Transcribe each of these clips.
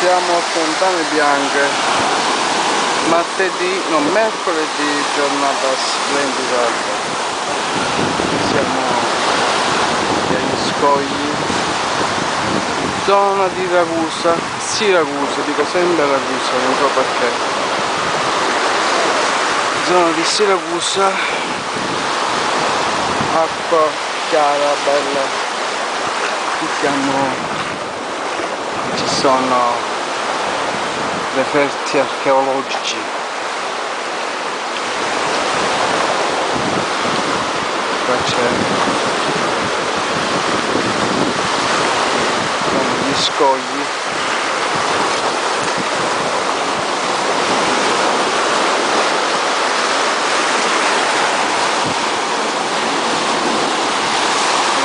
Siamo a Fontane Bianche, mercoledì, giornata splendida. Siamo agli scogli, zona di Ragusa, Siracusa, dico sempre Ragusa, non so perché. Zona di Siracusa, acqua chiara, bella, ci sono reperti archeologici. Qua sono gli scogli.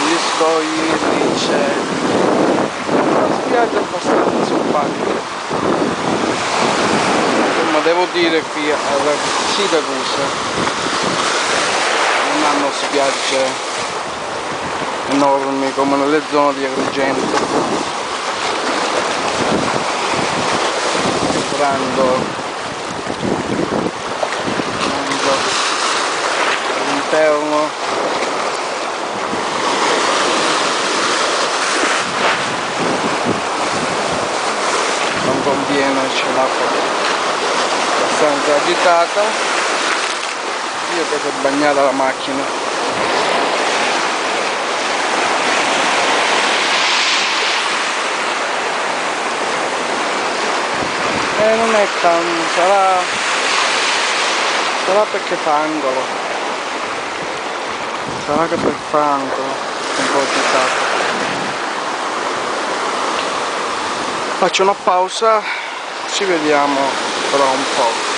Gli scogli, lì c'è una spiaggia abbastanza simpatica. Ma devo dire qui a Siracusa non hanno spiagge enormi come nelle zone di Agrigento. Entrando all'interno non conviene, c'è l'acqua abbastanza agitata. Io che ho bagnato la macchina. E non è tanto, sarà perché fa angolo. Sarà che per fa angolo è un po' agitato. Faccio una pausa, ci vediamo tra un po'.